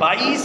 22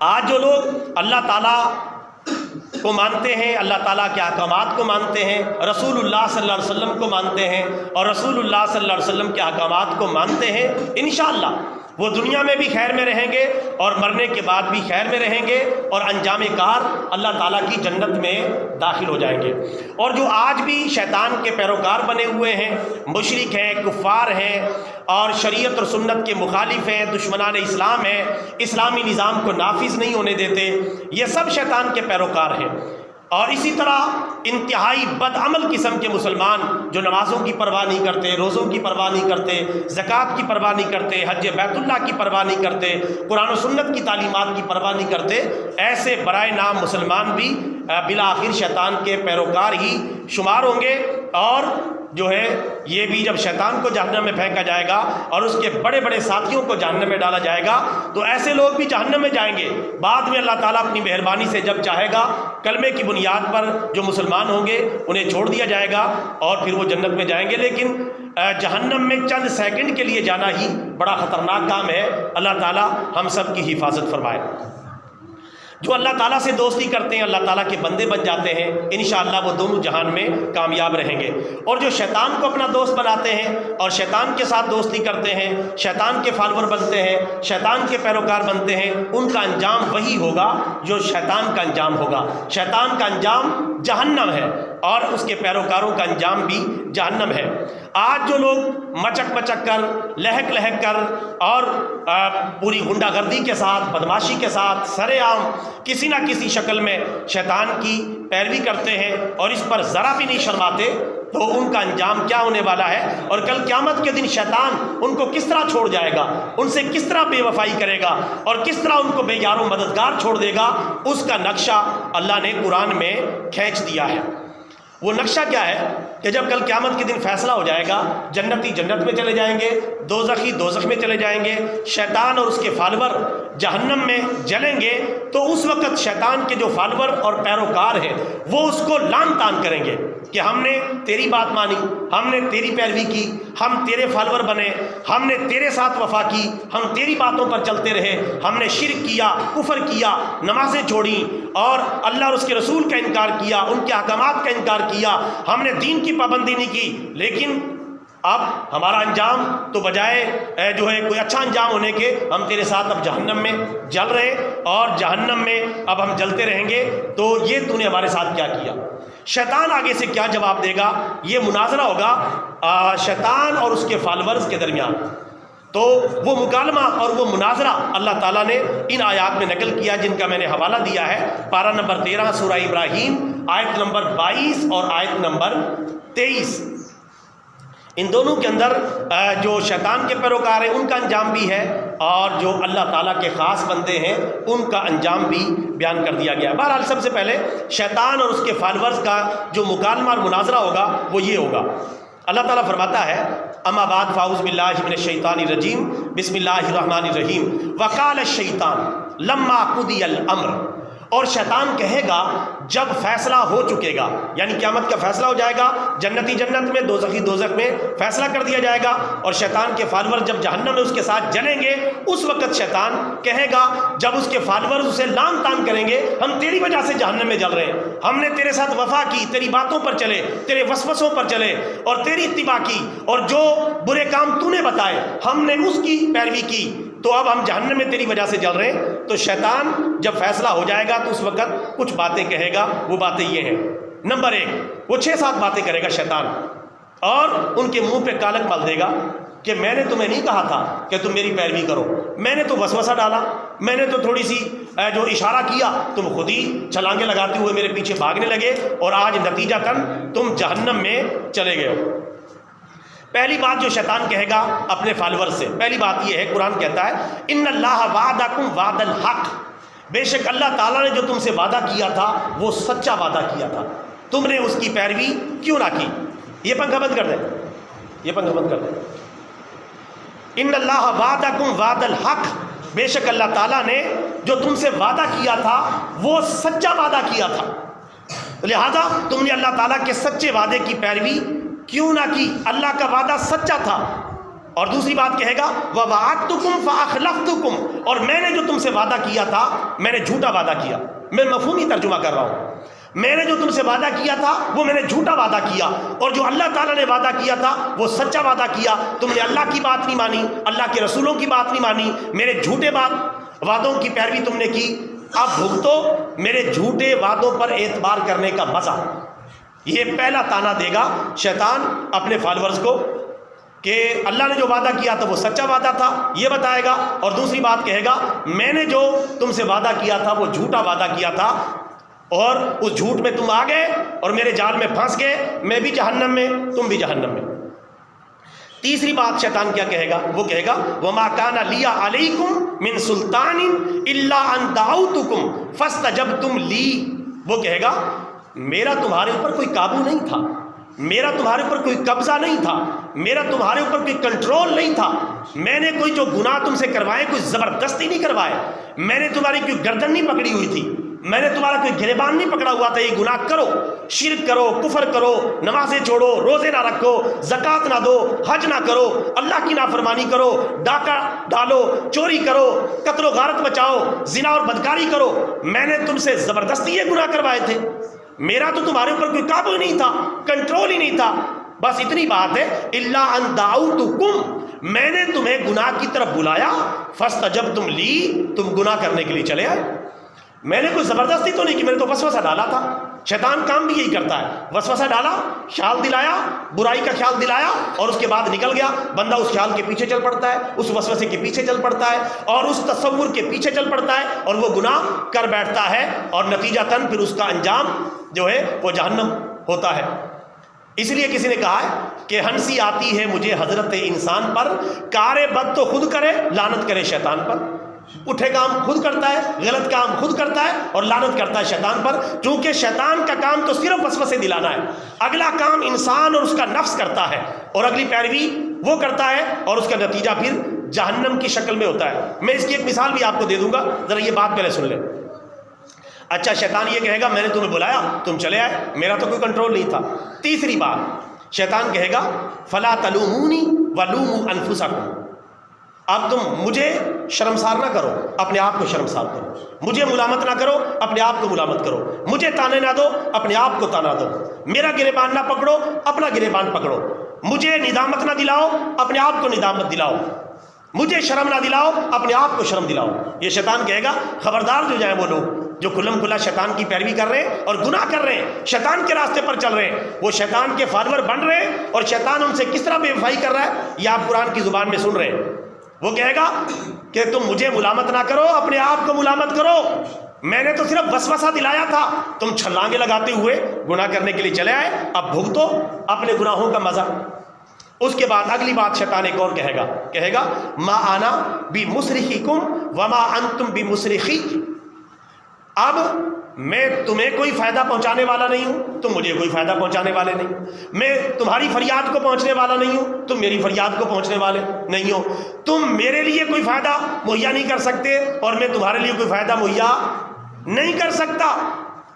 آج جو لوگ اللہ تعالیٰ کو مانتے ہیں، اللہ تعالیٰ کے احکامات کو مانتے ہیں، رسول اللہ صلی اللہ علیہ وسلم کو مانتے ہیں اور رسول اللہ صلی اللہ علیہ وسلم کے احکامات کو مانتے ہیں، انشاءاللہ وہ دنیا میں بھی خیر میں رہیں گے اور مرنے کے بعد بھی خیر میں رہیں گے اور انجام کار اللہ تعالیٰ کی جنت میں داخل ہو جائیں گے۔ اور جو آج بھی شیطان کے پیروکار بنے ہوئے ہیں، مشرک ہیں، کفار ہیں اور شریعت اور سنت کے مخالف ہیں، دشمنان اسلام ہیں، اسلامی نظام کو نافذ نہیں ہونے دیتے، یہ سب شیطان کے پیروکار ہیں۔ اور اسی طرح انتہائی بدعمل قسم کے مسلمان جو نمازوں کی پرواہ نہیں کرتے، روزوں کی پرواہ نہیں کرتے، زکوٰۃ کی پرواہ نہیں کرتے، حج بیت اللہ کی پرواہ نہیں کرتے، قرآن و سنت کی تعلیمات کی پرواہ نہیں کرتے، ایسے برائے نام مسلمان بھی بالآخر شیطان کے پیروکار ہی شمار ہوں گے۔ اور جو ہے یہ بھی جب شیطان کو جہنم میں پھینکا جائے گا اور اس کے بڑے بڑے ساتھیوں کو جہنم میں ڈالا جائے گا تو ایسے لوگ بھی جہنم میں جائیں گے۔ بعد میں اللہ تعالیٰ اپنی مہربانی سے جب چاہے گا کلمے کی بنیاد پر جو مسلمان ہوں گے انہیں چھوڑ دیا جائے گا اور پھر وہ جنت میں جائیں گے۔ لیکن جہنم میں چند سیکنڈ کے لیے جانا ہی بڑا خطرناک کام ہے۔ اللہ تعالیٰ ہم سب کی حفاظت فرمائے۔ جو اللہ تعالیٰ سے دوستی کرتے ہیں اللہ تعالیٰ کے بندے بن جاتے ہیں، انشاءاللہ وہ دونوں جہان میں کامیاب رہیں گے۔ اور جو شیطان کو اپنا دوست بناتے ہیں اور شیطان کے ساتھ دوستی کرتے ہیں، شیطان کے فالوور بنتے ہیں، شیطان کے پیروکار بنتے ہیں، ان کا انجام وہی ہوگا جو شیطان کا انجام ہوگا۔ شیطان کا انجام جہنم ہے اور اس کے پیروکاروں کا انجام بھی جہنم ہے۔ آج جو لوگ مچک مچک کر، لہک لہک کر اور پوری غنڈہ گردی کے ساتھ، بدماشی کے ساتھ، سرے عام کسی نہ کسی شکل میں شیطان کی پیروی کرتے ہیں اور اس پر ذرا بھی نہیں شرماتے، تو ان کا انجام کیا ہونے والا ہے اور کل قیامت کے دن شیطان ان کو کس طرح چھوڑ جائے گا، ان سے کس طرح بے وفائی کرے گا اور کس طرح ان کو بے یار و مددگار چھوڑ دے گا، اس کا نقشہ اللہ نے قرآن میں کھینچ دیا ہے۔ وہ نقشہ کیا ہے کہ جب کل قیامت کے دن فیصلہ ہو جائے گا، جنتی جنت میں چلے جائیں گے، دوزخی دوزخ میں چلے جائیں گے، شیطان اور اس کے فالور جہنم میں جلیں گے، تو اس وقت شیطان کے جو فالور اور پیروکار ہیں وہ اس کو لان تان کریں گے کہ ہم نے تیری بات مانی، ہم نے تیری پیروی کی، ہم تیرے فالور بنے، ہم نے تیرے ساتھ وفا کی، ہم تیری باتوں پر چلتے رہے، ہم نے شرک کیا، کفر کیا، نمازیں چھوڑیں اور اللہ اور اس کے رسول کا انکار کیا، ان کے احکامات کا انکار کیا، ہم نے دین کی پابندی نہیں کی، لیکن اب ہمارا انجام تو بجائے جو ہے کوئی اچھا انجام ہونے کے، ہم تیرے ساتھ اب جہنم میں جل رہے اور جہنم میں اب ہم جلتے رہیں گے، تو یہ تو نے ہمارے ساتھ کیا کیا۔ شیطان آگے سے کیا جواب دے گا؟ یہ مناظرہ ہوگا شیطان اور اس کے فالورز کے درمیان۔ تو وہ مکالمہ اور وہ مناظرہ اللہ تعالیٰ نے ان آیات میں نقل کیا جن کا میں نے حوالہ دیا ہے، پارہ نمبر 13 سورہ ابراہیم، آیت نمبر 22 اور آیت نمبر 23۔ ان دونوں کے اندر جو شیطان کے پیروکار ہیں ان کا انجام بھی ہے اور جو اللہ تعالیٰ کے خاص بندے ہیں ان کا انجام بھی بیان کر دیا گیا ہے۔ بہرحال سب سے پہلے شیطان اور اس کے فالورز کا جو مکالمہ اور مناظرہ ہوگا وہ یہ ہوگا۔ اللہ تعالیٰ فرماتا ہے اما بعد فاعوذ باللہ من الشیطان الرجیم بسم اللہ الرحمن الرحیم وقال الشیطان لما قضی الامر، اور شیطان کہے گا جب فیصلہ ہو چکے گا، یعنی قیامت کا فیصلہ ہو جائے گا، جنتی جنت میں، دوزخی دوزخ میں فیصلہ کر دیا جائے گا اور شیطان کے فالور جب جہنم میں اس کے ساتھ جلیں گے، اس وقت شیطان کہے گا جب اس کے فالور اسے لان تان کریں گے ہم تیری وجہ سے جہنم میں جل رہے ہیں، ہم نے تیرے ساتھ وفا کی، تیری باتوں پر چلے، تیرے وسوسوں پر چلے اور تیری اتباع کی اور جو برے کام تو نے بتائے ہم نے اس کی پیروی کی، تو اب ہم جہنم میں تیری وجہ سے جل رہے ہیں۔ تو شیطان جب فیصلہ ہو جائے گا تو اس وقت کچھ باتیں کہے گا، وہ باتیں یہ ہیں۔ نمبر 1، وہ 6-7 باتیں کرے گا شیطان اور ان کے منہ پہ کالک مل دے گا کہ میں نے تمہیں نہیں کہا تھا کہ تم میری پیروی کرو، میں نے تو وسوسہ ڈالا، میں نے تو تھوڑی سی جو اشارہ کیا، تم خود ہی چھلانگیں لگاتے ہوئے میرے پیچھے بھاگنے لگے اور آج نتیجتاً تم جہنم میں چلے گئے ہو۔ پہلی بات جو شیطان کہے گا اپنے فالور سے، پہلی بات یہ ہے، قرآن کہتا ہے ان اللہ وعدکم وعد الحق، بے شک اللہ تعالیٰ نے جو تم سے وعدہ کیا تھا وہ سچا وعدہ کیا تھا، تم نے اس کی پیروی کیوں نہ کی۔ یہ پنکھا بند کر دیں، یہ پنکھا بند کر دیں۔ ان اللہ وعدکم وعد الحق، بے شک اللہ تعالیٰ نے جو تم سے وعدہ کیا تھا وہ سچا وعدہ کیا تھا، لہذا تم نے اللہ تعالیٰ کے سچے وعدے کی پیروی کیوں نہ کی۔ اللہ کا وعدہ سچا تھا، اور دوسری بات کہے گا وَوَعَدتُكُمْ فَأَخْلَفْتُكُمْ، اور میں نے جو تم سے وعدہ کیا تھا میں نے جھوٹا وعدہ کیا. میں مفہومی ترجمہ کر رہا ہوں. میں نے جو تم سے وعدہ کیا تھا وہ میں نے جھوٹا وعدہ کیا، اور جو اللہ تعالیٰ نے وعدہ کیا تھا وہ سچا وعدہ کیا. تم نے اللہ کی بات نہیں مانی، اللہ کے رسولوں کی بات نہیں مانی، میرے جھوٹے وعدوں کی پیروی تم نے کی. اب بھگتو میرے جھوٹے وعدوں پر اعتبار کرنے کا مزہ. یہ پہلا تانا دے گا شیطان اپنے فالورز کو کہ اللہ نے جو وعدہ کیا تھا وہ سچا وعدہ تھا، یہ بتائے گا. اور دوسری بات کہے گا میں نے جو تم سے وعدہ کیا تھا وہ جھوٹا وعدہ کیا تھا، اور اس جھوٹ میں تم آ گئے اور میرے جال میں پھنس گئے. میں بھی جہنم میں، تم بھی جہنم میں. تیسری بات شیطان کیا کہے گا؟ وہ کہے گا وَمَا كَانَ لِيَ عَلَيْكُمْ مِنْ سُلْطَانٍ إِلَّا أَنْ دَعَوْتُكُمْ فَاسْتَجَبْتُمْ لِي. وہ کہے گا میرا تمہارے اوپر کوئی قابو نہیں تھا، میرا تمہارے اوپر کوئی قبضہ نہیں تھا، میرا تمہارے اوپر کوئی کنٹرول نہیں تھا. میں نے کوئی جو گناہ تم سے کروائے کوئی زبردستی نہیں کروائے، میں نے تمہاری کوئی گردن نہیں پکڑی ہوئی تھی، میں نے تمہارا کوئی گریبان نہیں پکڑا ہوا تھا یہ گناہ کرو، شرک کرو، کفر کرو، نمازیں چھوڑو، روزے نہ رکھو، زکوٰۃ نہ دو، حج نہ کرو، اللہ کی نافرمانی کرو، ڈاکہ ڈالو، چوری کرو، قتل و غارت بچاؤ، زنا اور بدکاری کرو. میں نے تم سے زبردستی یہ گناہ کروائے تھے، میرا تو تمہارے اوپر کوئی قابو ہی نہیں تھا، کنٹرول ہی نہیں تھا. بس اتنی بات ہے الا ان دعوتکم، میں نے تمہیں گناہ کی طرف بلایا، فاستجبتم لی، تم گناہ کرنے کے لیے چلے آئے. میں نے کوئی زبردستی تو نہیں کی، میں نے تو وسوسہ ڈالا تھا. شیطان کام بھی یہی کرتا ہے، وسوسہ ڈالا، خیال دلایا، برائی کا خیال دلایا، اور اس کے بعد نکل گیا. بندہ اس خیال کے پیچھے چل پڑتا ہے، اس وسوسے کے پیچھے چل پڑتا ہے، اور اس تصور کے پیچھے چل پڑتا ہے، اور وہ گناہ کر بیٹھتا ہے، اور نتیجتاً پھر اس کا انجام جو ہے وہ جہنم ہوتا ہے. اس لیے کسی نے کہا ہے کہ ہنسی آتی ہے مجھے حضرت انسان پر، کار بد تو خود کرے، لعنت کرے شیطان پر. اٹھے کام خود کرتا ہے، غلط کام خود کرتا ہے، اور لعنت کرتا ہے شیطان پر. چونکہ شیطان کا کام تو صرف وسوسے دلانا ہے، اگلا کام انسان اور اس کا نفس کرتا ہے، اور اگلی پیروی وہ کرتا ہے، اور اس کا نتیجہ پھر جہنم کی شکل میں ہوتا ہے. میں اس کی ایک مثال بھی آپ کو دے دوں گا، ذرا یہ بات پہلے سن لیں. اچھا شیطان یہ کہے گا میں نے تمہیں بلایا تم چلے آئے، میرا تو کوئی کنٹرول نہیں تھا. تیسری بات شیطان کہے گا فلا تلومونی ولوموا انفسکم، اب تم مجھے شرمسار نہ کرو، اپنے آپ کو شرمسار کرو. مجھے ملامت نہ کرو، اپنے آپ کو ملامت کرو. مجھے تانے نہ دو، اپنے آپ کو تانا دو. میرا گریبان نہ پکڑو، اپنا گریبان پکڑو. مجھے ندامت نہ دلاؤ، اپنے آپ کو ندامت دلاؤ. مجھے شرم نہ دلاؤ، اپنے آپ کو شرم دلاؤ. یہ شیطان کہے گا. خبردار جو جائیں وہ لوگ جو کھلم کھلا شیطان کی پیروی کر رہے ہیں اور گناہ کر رہے ہیں، شیطان کے راستے پر چل رہے ہیں، وہ شیطان کے فالوور بن رہے ہیں، اور شیطان ان سے کس طرح بے وفائی کر رہا ہے یہ آپ قرآن کی زبان میں سن رہے ہیں. وہ کہے گا کہ تم مجھے ملامت نہ کرو، اپنے آپ کو ملامت کرو. میں نے تو صرف وسوسہ دلایا تھا، تم چھلانگے لگاتے ہوئے گناہ کرنے کے لیے چلے آئے، اب بھگتو اپنے گناہوں کا مزہ. اس کے بعد اگلی بات شیطان ایک اور کہے گا ما انا بمصرخکم وما انتم بمصرخی. اب میں تمہیں کوئی فائدہ پہنچانے والا نہیں ہوں، تم مجھے کوئی فائدہ پہنچانے والے نہیں. میں تمہاری فریاد کو پہنچنے والا نہیں ہوں، تم میری فریاد کو پہنچنے والے نہیں ہو. تم میرے لیے کوئی فائدہ مہیا نہیں کر سکتے، اور میں تمہارے لیے کوئی فائدہ مہیا نہیں کر سکتا.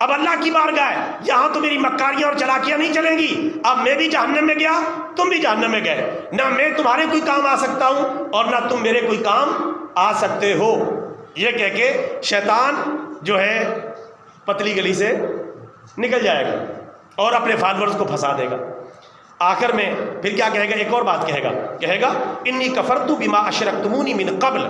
اب اللہ کی بارگاہ ہے، یہاں تو میری مکاریاں اور چلاکیاں نہیں چلیں گی. اب میں بھی جہنم میں گیا، تم بھی جہنم میں گئے. نہ میں تمہارے کوئی کام آ سکتا ہوں، اور نہ تم میرے کوئی کام آ سکتے ہو. یہ کہہ کے شیطان جو ہے پتلی گلی سے نکل جائے گا اور اپنے فالورز کو پھنسا دے گا. آخر میں پھر کیا کہے گا؟ ایک اور بات کہے گا انی کفرت بما اشرکتمونی من قبل،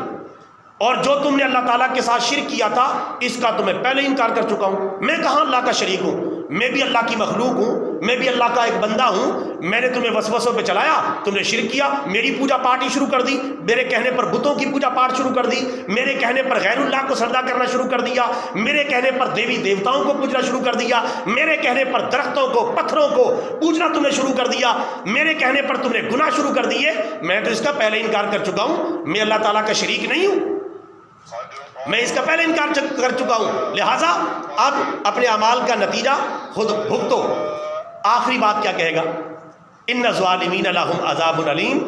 اور جو تم نے اللہ تعالیٰ کے ساتھ شرک کیا تھا اس کا تو میں پہلے انکار کر چکا ہوں. میں کہاں اللہ کا شریک ہوں، میں بھی اللہ کی مخلوق ہوں، میں بھی اللہ کا ایک بندہ ہوں. میں نے تمہیں وسوسوں پہ چلایا، تم نے شرک کیا، میری پوجا پاٹ ہی شروع کر دی، میرے کہنے پر بتوں کی پوجا پاٹ شروع کر دی، میرے کہنے پر غیر اللہ کو سجدہ کرنا شروع کر دیا، میرے کہنے پر دیوی دیوتاؤں کو پوجنا شروع کر دیا، میرے کہنے پر درختوں کو پتھروں کو پوجنا تم نے شروع کر دیا، میرے کہنے پر تم نے گناہ شروع کر دیے. میں تو اس کا پہلے انکار کر چکا ہوں، میں اللہ تعالیٰ کا شریک نہیں ہوں، میں اس کا پہلے انکار کر چکا ہوں. لہٰذا اب اپنے اعمال کا نتیجہ خود بھگتو. آخری بات کیا کہے گا؟ ان الظالمین لہم عذاب علیم،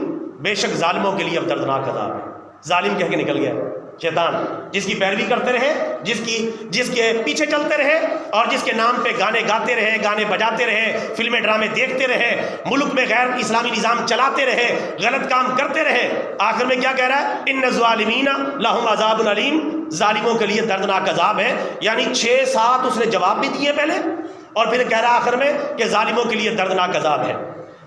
بے شک ظالموں کے لیے اب دردناک عذاب ہے. ظالم کہہ کے نکل گیا شیطان جس کی پیروی کرتے رہے، جس کے پیچھے چلتے رہے اور جس کے نام پہ گانے گاتے رہے، گانے بجاتے رہے، فلمیں ڈرامے دیکھتے رہے، ملک میں غیر اسلامی نظام چلاتے رہے، غلط کام کرتے رہے، آخر میں کیا کہہ رہا ہے؟ ان الظالمین لہم عذاب علیم، ظالموں کے لیے دردناک عذاب ہے۔ یعنی 6-7 اس نے جواب بھی دیے پہلے، اور پھر کہہ رہا آخر میں کہ ظالموں کے لیے دردناک عذاب ہے۔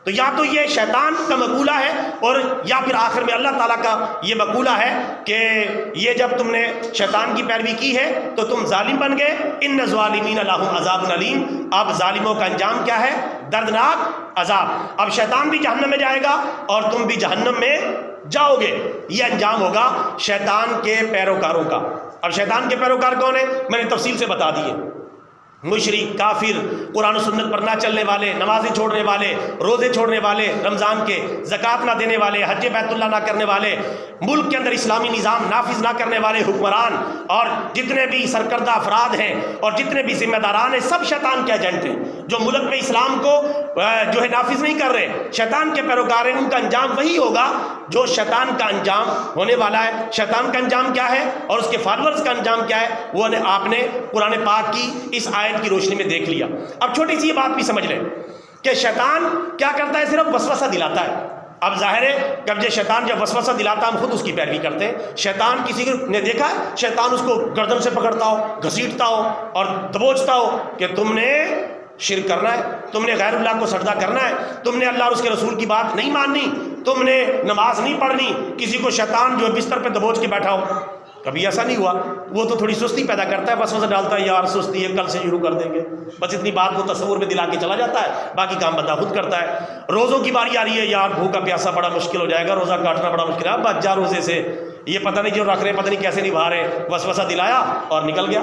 تو یا تو یہ شیطان کا مقولہ ہے، اور یا پھر آخر میں اللہ تعالیٰ کا یہ مقولہ ہے کہ یہ جب تم نے شیطان کی پیروی کی ہے تو تم ظالم بن گئے۔ ان الظالمین لہم عذاب علیم، اب ظالموں کا انجام کیا ہے؟ دردناک عذاب۔ اب شیطان بھی جہنم میں جائے گا اور تم بھی جہنم میں جاؤ گے، یہ انجام ہوگا شیطان کے پیروکاروں کا۔ اب شیطان کے پیروکار کون ہیں؟ میں نے تفصیل سے بتا دیے۔ مشرک، کافر، قرآن و سنت پر نہ چلنے والے، نمازیں چھوڑنے والے، روزے چھوڑنے والے، رمضان کے، زکوٰۃ نہ دینے والے، حج بیت اللہ نہ کرنے والے، ملک کے اندر اسلامی نظام نافذ نہ کرنے والے حکمران، اور جتنے بھی سرکردہ افراد ہیں اور جتنے بھی ذمہ داران ہیں، سب شیطان کے ایجنٹ ہیں۔ جو ملک میں اسلام کو جو ہے نافذ نہیں کر رہے، شیطان کے پیروکار ہیں، ان کا انجام وہی ہوگا جو شیطان کا انجام ہونے والا ہے۔ شیطان کا انجام کیا ہے اور اس کے فالورز کا انجام کیا ہے، وہ آپ نے قرآن پاک کی اس آیت کی روشنی میں دیکھ لیا۔ اب چھوٹی سی یہ بات بھی سمجھ لیں کہ شیطان کیا کرتا ہے؟ صرف وسوسہ دلاتا ہے۔ اب ظاہر ہے کہ یہ شیطان جب وسوسہ دلاتا ہے ہم خود اس کی پیروی کرتے ہیں۔ شیطان کسی نے دیکھا ہے شیطان اس کو گردن سے پکڑتا ہو، گھسیٹتا ہو اور دبوچتا ہو کہ تم نے شرک کرنا ہے، تم نے غیر اللہ کو سجدہ کرنا ہے، تم نے اللہ اور اس کے رسول کی بات نہیں ماننی، تم نے نماز نہیں پڑھنی۔ کسی کو شیطان جو بستر پہ دبوچ کے بیٹھا ہو، کبھی ایسا نہیں ہوا، وہ تو تھوڑی سستی پیدا کرتا ہے، وسوسہ ڈالتا ہے، یار سستی ہے، کل سے شروع کر دیں گے، بس اتنی بات کو تصور میں دلا کے چلا جاتا ہے، باقی کام بندہ خود کرتا ہے۔ روزوں کی باری آ رہی ہے، یار بھوکا پیاسا بڑا مشکل ہو جائے گا، روزہ کاٹنا بڑا مشکل ہے، بچ جا روزے سے، یہ پتہ نہیں جو رکھ رہے پتہ نہیں کیسے نبھا رہے، وسوسہ دلایا اور نکل گیا۔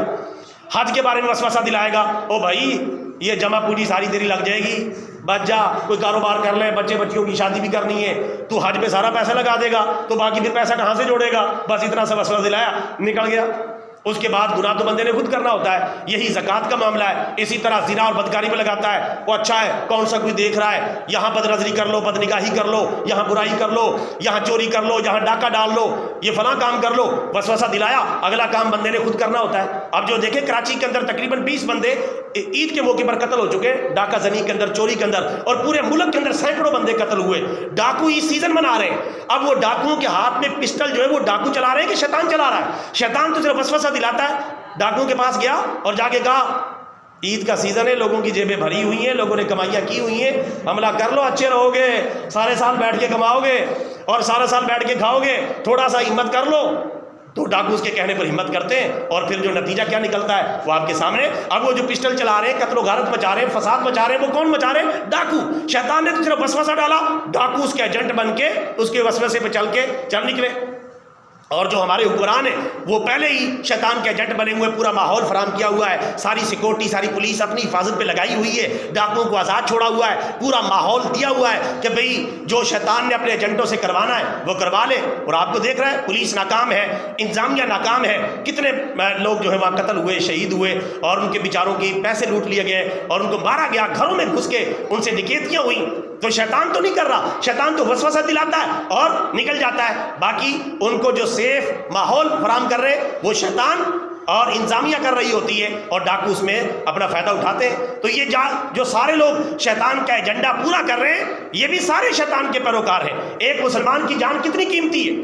حج کے بارے میں وسوسہ دلائے گا، او بھائی یہ جمع پوری ساری تیری لگ جائے گی، بچ جا، کوئی کاروبار کر لے، بچے بچیوں کی شادی بھی کرنی ہے، تو حج پہ سارا پیسہ لگا دے گا تو باقی پھر پیسہ کہاں سے جوڑے گا؟ بس اتنا سا وسوسہ دلایا، نکل گیا۔ اس کے بعد گناہ تو بندے نے خود کرنا ہوتا ہے، یہی زکوٰۃ کا معاملہ ہے۔ اسی طرح زنا اور بدکاری میں لگاتا ہے، وہ اچھا ہے کون سا کوئی دیکھ رہا ہے، یہاں بد نظری کر لو، بد نگاہی کر لو، یہاں برائی کر لو، یہاں چوری کر لو، یہاں ڈاکہ ڈال لو، یہ فلاں کام کر لو، وسوسہ دلایا، اگلا کام بندے نے خود کرنا ہوتا ہے۔ اب جو دیکھیں کراچی کے اندر تقریباً 20 بندے عید کے موقع پر قتل ہو چکے، ڈاکہ زنی کے اندر، چوری کے اندر، اور پورے ملک کے اندر سینکڑوں بندے قتل ہوئے۔ ڈاکو یہ سیزن منا رہے ہیں، اب وہ ڈاکوؤں کے ہاتھ میں پسٹل جو ہے وہ ڈاکو چلا رہے ہیں کہ شیطان چلا رہا ہے؟ شیطان تو صرف وسوسہ دلاتا ہے۔ ڈاکوؤں کے پاس گیا اور جا کے کہا عید کا سیزن ہے، لوگوں کی جیبیں بھری ہوئی ہیں، لوگوں نے کمائیاں کی ہوئی ہیں، حملہ کر لو، اچھے رہو گے، سارے سال بیٹھ کے کماؤ گے اور سارا سال بیٹھ کے کھاؤ گے، تھوڑا سا ہمت کر لو۔ تو ڈاکو اس کے کہنے پر ہمت کرتے ہیں، اور پھر جو نتیجہ کیا نکلتا ہے وہ آپ کے سامنے۔ اب وہ جو پسٹل چلا رہے ہیں، قتل و غارت مچا رہے ہیں، فساد مچا رہے ہیں، وہ کون مچا رہے ہیں؟ ڈاکو۔ شیطان نے تو صرف وسوسہ ڈالا، ڈاکو اس کے ایجنٹ بن کے اس کے وسوسے پہ چل نکلے۔ اور جو ہمارے حکمران ہیں وہ پہلے ہی شیطان کے ایجنٹ بنے ہوئے، پورا ماحول فراہم کیا ہوا ہے، ساری سیکورٹی، ساری پولیس اپنی حفاظت پہ لگائی ہوئی ہے، ڈاکوؤں کو آزاد چھوڑا ہوا ہے، پورا ماحول دیا ہوا ہے کہ بھئی جو شیطان نے اپنے ایجنٹوں سے کروانا ہے وہ کروا لے۔ اور آپ کو دیکھ رہا ہے پولیس ناکام ہے، انتظامیہ ناکام ہے، کتنے لوگ جو ہے وہاں قتل ہوئے، شہید ہوئے، اور ان کے بیچاروں کی پیسے لوٹ لیے گئے اور ان کو مارا گیا، گھروں میں گھس کے ان سے ڈکیتیاں ہوئیں۔ تو شیطان تو نہیں کر رہا، شیطان تو وسوسہ دلاتا ہے اور نکل جاتا ہے۔ باقی ان کو جو سیف ماحول فراہم کر رہے وہ شیطان اور انتظامیہ کر رہی ہوتی ہے، اور ڈاکو اس میں اپنا فائدہ اٹھاتے ہیں۔ تو یہ جو سارے لوگ شیطان کا ایجنڈا پورا کر رہے ہیں یہ بھی سارے شیطان کے پیروکار ہیں۔ ایک مسلمان کی جان کتنی قیمتی ہے،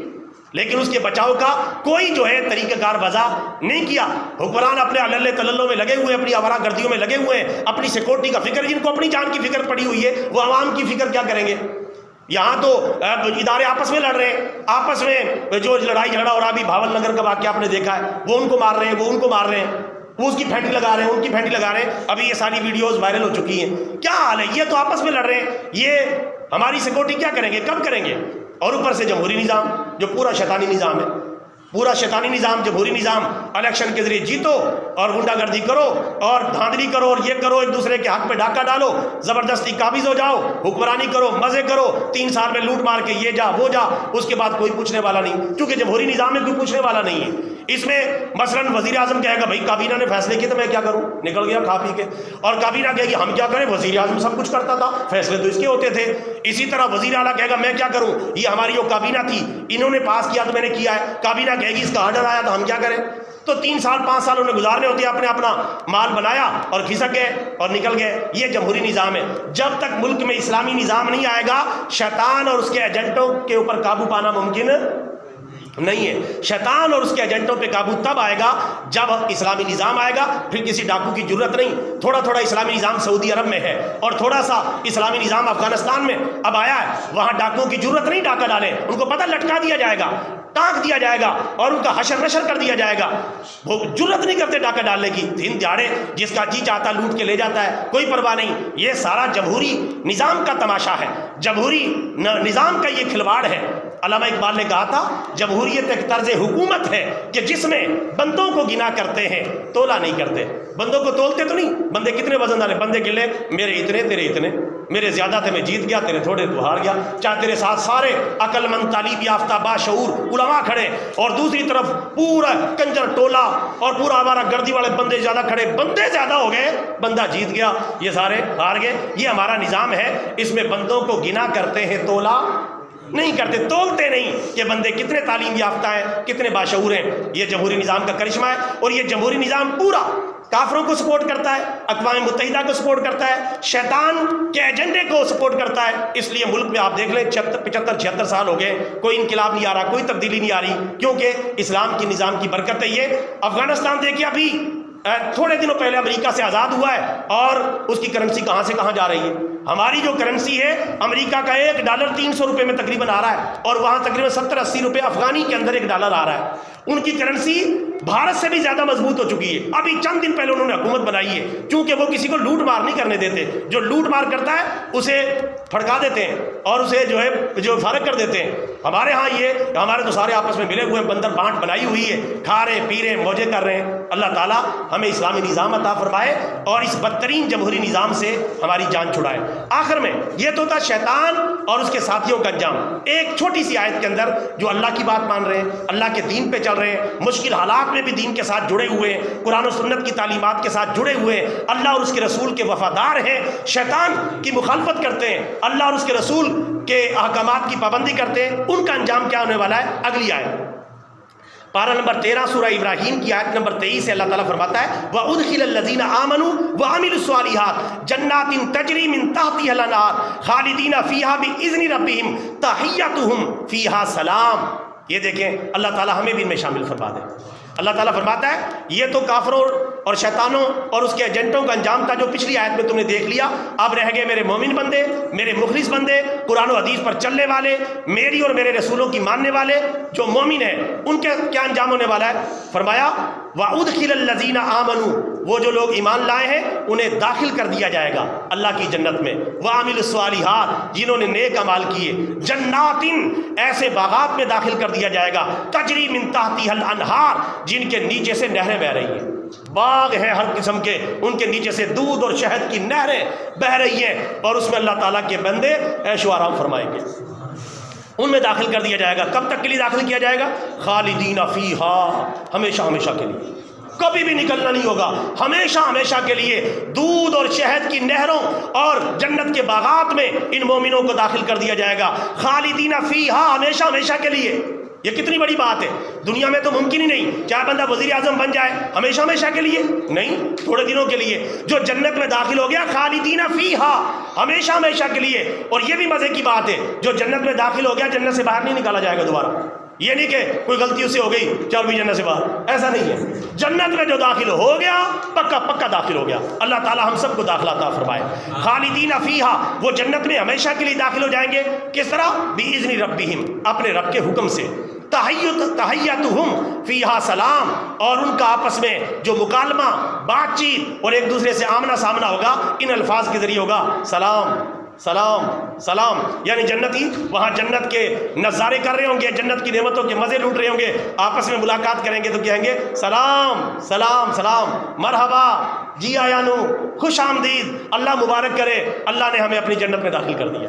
لیکن اس کے بچاؤ کا کوئی جو ہے طریقہ کار وضع نہیں کیا۔ حکمران اپنے اللہ تللوں میں لگے ہوئے، اپنی آوارہ گردیوں میں لگے ہوئے ہیں، اپنی سیکورٹی کا فکر، جن کو اپنی جان کی فکر پڑی ہوئی ہے وہ عوام کی فکر کیا کریں گے؟ یہاں تو ادارے آپس میں لڑ رہے ہیں، آپس میں جو لڑائی جھگڑا ہو رہا، ابھی بھاول نگر کا واقعہ آپ نے دیکھا ہے، وہ ان کو مار رہے ہیں، وہ ان کو مار رہے ہیں، وہ اس کی پھینٹی لگا رہے ہیں، ان کی پھینٹی لگا رہے ہیں، ابھی یہ ساری ویڈیوز وائرل ہو چکی ہیں۔ کیا حال ہے؟ یہ تو آپس میں لڑ رہے ہیں، یہ ہماری سیکورٹی کیا کریں گے، کب کریں گے؟ اور اوپر سے جمہوری نظام جو پورا شیطانی نظام ہے، پورا شیطانی نظام، جمہوری نظام، الیکشن کے ذریعے جیتو اور غنڈہ گردی کرو اور دھاندلی کرو اور یہ کرو، ایک دوسرے کے حق پہ ڈاکہ ڈالو، زبردستی قابض ہو جاؤ، حکمرانی کرو، مزے کرو، 3 سال میں لوٹ مار کے یہ جا وہ جا، اس کے بعد کوئی پوچھنے والا نہیں، کیونکہ جمہوری نظام میں کوئی پوچھنے والا نہیں ہے۔ اس میں مثلاً وزیر اعظم کہے گا بھائی کابینہ نے فیصلے کیے تو میں کیا کروں، نکل گیا کھا پی کے، اور کابینہ کہے گی ہم کیا کریں، وزیر اعظم سب کچھ کرتا تھا، فیصلے تو اس کے ہوتے تھے۔ اسی طرح وزیر اعلیٰ کہے گا میں کیا کروں، یہ ہماری جو کابینہ تھی انہوں نے پاس کیا تو میں نے کیا ہے، کابینہ کہے گی اس کا آرڈر آیا تو ہم کیا کریں۔ تو 3 سال 5 سال انہیں گزارنے ہوتے ہیں، اپنا مال بنایا اور کھسک گئے اور نکل گئے۔ یہ جمہوری نظام ہے۔ جب تک ملک میں اسلامی نظام نہیں آئے گا، شیطان اور اس کے ایجنٹوں کے اوپر قابو پانا ممکن نہیں ہے۔ شیطان اور اس کے ایجنٹوں پہ قابو تب آئے گا جب اسلامی نظام آئے گا، پھر کسی ڈاکو کی ضرورت نہیں۔ تھوڑا تھوڑا اسلامی نظام سعودی عرب میں ہے اور تھوڑا سا اسلامی نظام افغانستان میں اب آیا ہے، وہاں ڈاکوؤں کی ضرورت نہیں ڈاکہ ڈالے، ان کو پتہ لٹکا دیا جائے گا، ٹانک دیا جائے گا اور ان کا حشر نشر کر دیا جائے گا۔ وہ ضرورت نہیں کرتے ڈاکہ ڈالنے کی، دن دیہڑے جس کا جی چاہتا لوٹ کے لے جاتا ہے، کوئی پرواہ نہیں۔ یہ سارا جمہوری نظام کا تماشا ہے، جمہوری نظام کا یہ کھلواڑ ہے۔ علامہ اقبال نے کہا تھا جمہوریت ایک طرز حکومت ہے کہ جس میں بندوں کو گنا کرتے ہیں، تولا نہیں کرتے۔ بندوں کو تولتے تو نہیں، بندے کتنے وزن دار ہیں، بندے گلے میرے اتنے تیرے اتنے، میرے زیادہ تھے میں جیت گیا، تیرے تھوڑے تو ہار گیا۔ چاہے تیرے ساتھ سارے عقل مند تعلیم یافتہ باشعور علماء کھڑے اور دوسری طرف پورا کنجر ٹولا اور پورا ہمارا گردی والے بندے زیادہ کھڑے، بندے زیادہ ہو گئے، بندہ جیت گیا، یہ سارے ہار گئے۔ یہ ہمارا نظام ہے، اس میں بندوں کو گنا کرتے ہیں، تولا نہیں کرتے، تولتے نہیں کہ بندے کتنے تعلیم یافتہ ہیں، کتنے باشعور ہیں۔ یہ جمہوری نظام کا کرشمہ ہے، اور یہ جمہوری نظام پورا کافروں کو سپورٹ کرتا ہے، اقوام متحدہ کو سپورٹ کرتا ہے، شیطان کے ایجنڈے کو سپورٹ کرتا ہے۔ اس لیے ملک میں آپ دیکھ لیں 75-76 سال ہو گئے، کوئی انقلاب نہیں آ رہا، کوئی تبدیلی نہیں آ رہی، کیونکہ اسلام کی نظام کی برکت ہے۔ یہ افغانستان دیکھیے، ابھی تھوڑے دنوں پہلے امریکہ سے آزاد ہوا ہے اور اس کی کرنسی کہاں سے کہاں جا رہی ہے۔ ہماری جو کرنسی ہے، امریکہ کا $1 300 روپے میں تقریباً آ رہا ہے، اور وہاں تقریباً 70-80 روپے افغانی کے اندر $1 آ رہا ہے۔ ان کی کرنسی بھارت سے بھی زیادہ مضبوط ہو چکی ہے۔ ابھی چند دن پہلے انہوں نے حکومت بنائی ہے، کیونکہ وہ کسی کو لوٹ مار نہیں کرنے دیتے، جو لوٹ مار کرتا ہے اسے پھڑکا دیتے ہیں اور اسے جو فارغ کر دیتے ہیں۔ ہمارے ہاں یہ ہمارے تو سارے آپس میں ملے ہوئے ہیں، بندر بانٹ بنائی ہوئی ہے، کھا رہے پی رہے موجے کر رہے ہیں۔ اللہ تعالیٰ ہمیں اسلامی نظام عطا فرمائے اور اس بدترین جمہوری نظام سے ہماری جان چھڑائے۔ آخر میں یہ تو تھا شیطان اور اس کے ساتھیوں کا انجام۔ ایک چھوٹی سی آیت کے اندر جو اللہ کی بات مان رہے ہیں، اللہ کے دین پہ چل رہے ہیں، مشکل حالات میں بھی دین کے ساتھ جڑے ہوئے ہیں، قرآن و سنت کی تعلیمات کے ساتھ جڑے ہوئے ہیں، اللہ اور اس کے رسول کے وفادار ہیں، شیطان کی مخالفت کرتے ہیں، اللہ اور اس کے رسول کے احکامات کی پابندی کرتے ہیں، ان کا انجام کیا ہونے والا ہے؟ اگلی آیت پارہ نمبر 13 سورہ ابراہیم کی آیت نمبر 23 سے اللہ تعالیٰ فرماتا ہے وَأُدْخِلَ الَّذِينَ آمَنُوا وَعَمِلُوا الصَّالِحَاتِ جَنَّاتٍ تَجْرِي مِن تَحْتِهَا الْأَنْهَارُ خَالِدِينَ فِيهَا بِإِذْنِ رَبِّهِمْ تَحِيَّتُهُمْ فِيهَا سَلَامٌ۔ یہ دیکھیں اللہ تعالیٰ ہمیں بھی ان میں شامل فرما دے۔ اللہ تعالیٰ فرماتا ہے یہ تو کافروں اور شیطانوں اور اس کے ایجنٹوں کا انجام تھا جو پچھلی آیت میں تم نے دیکھ لیا۔ اب رہ گئے میرے مومن بندے، میرے مخلص بندے، قرآن و حدیث پر چلنے والے، میری اور میرے رسولوں کی ماننے والے جو مومن ہیں، ان کے کیا انجام ہونے والا ہے؟ فرمایا وَأُدْخِلَ الَّذِينَ آمَنُوا، وہ جو لوگ ایمان لائے ہیں انہیں داخل کر دیا جائے گا اللہ کی جنت میں، وَعَمِلُوا الصَّالِحَاتِ جنہوں نے نیک اعمال کیے، جناتٍ ایسے باغات میں داخل کر دیا جائے گا، تجری من تحتها الانہار جن کے نیچے سے نہریں بہ رہی ہیں، باغ ہیں ہر قسم کے، ان کے نیچے سے دودھ اور شہد کی نہریں بہ رہی ہیں، اور اس میں اللہ تعالیٰ کے بندے عیش و آرام فرمائیں گے، ان میں داخل کر دیا جائے گا۔ کب تک کے لیے داخل کیا جائے گا؟ خالدین فیہا، ہمیشہ ہمیشہ کے لیے، کبھی بھی نکلنا نہیں ہوگا، ہمیشہ ہمیشہ کے لیے دودھ اور شہد کی نہروں اور جنت کے باغات میں ان مومنوں کو داخل کر دیا جائے گا، خالدین فیہا، ہمیشہ ہمیشہ کے لیے۔ یہ کتنی بڑی بات ہے، دنیا میں تو ممکن ہی نہیں کیا بندہ وزیر اعظم بن جائے ہمیشہ ہمیشہ کے لیے، نہیں، تھوڑے دنوں کے لیے۔ جو جنت میں داخل ہو گیا خالدین فیہا، ہمیشہ ہمیشہ کے لیے۔ اور یہ بھی مزے کی بات ہے، جو جنت میں داخل ہو گیا جنت سے باہر نہیں نکالا جائے گا دوبارہ۔ یہ نہیں کہ کوئی غلطی اس سے ہو گئی چل بھی جنت سے باہر، ایسا نہیں ہے۔ جنت میں جو داخل ہو گیا پکا پکا داخل ہو گیا۔ اللہ تعالی ہم سب کو داخلہ عطا فرمائے۔ خالدین فیہا، وہ جنت میں ہمیشہ کے لیے داخل ہو جائیں گے، کس طرح؟ بِإِذْنِ رَبِّهِمْ، اپنے رب کے حکم سے۔ تحیتہم فیہا سلام، اور ان کا آپس میں جو مکالمہ بات چیت اور ایک دوسرے سے آمنا سامنا ہوگا ان الفاظ کے ذریعے ہوگا، سلام سلام سلام، یعنی جنتی وہاں جنت کے نظارے کر رہے ہوں گے، جنت کی نعمتوں کے مزے لوٹ رہے ہوں گے، آپس میں ملاقات کریں گے تو کہیں گے سلام سلام سلام، مرحبا، جی آیا نو، خوش آمدید، اللہ مبارک کرے، اللہ نے ہمیں اپنی جنت میں داخل کر دیا۔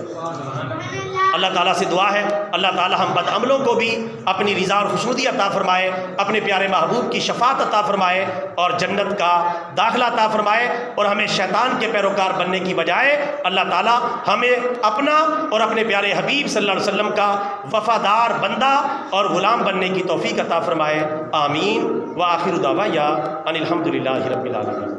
اللہ تعالیٰ سے دعا ہے اللہ تعالیٰ ہم بد عملوں کو بھی اپنی رضا اور خوشنودی عطا فرمائے، اپنے پیارے محبوب کی شفاعت عطا فرمائے اور جنت کا داخلہ عطا فرمائے، اور ہمیں شیطان کے پیروکار بننے کی بجائے اللہ تعالیٰ ہمیں اپنا اور اپنے پیارے حبیب صلی اللہ علیہ وسلم کا وفادار بندہ اور غلام بننے کی توفیق عطا فرمائے۔ آمین۔ وآخر دعوانا ان الحمد للہ رب العالمین۔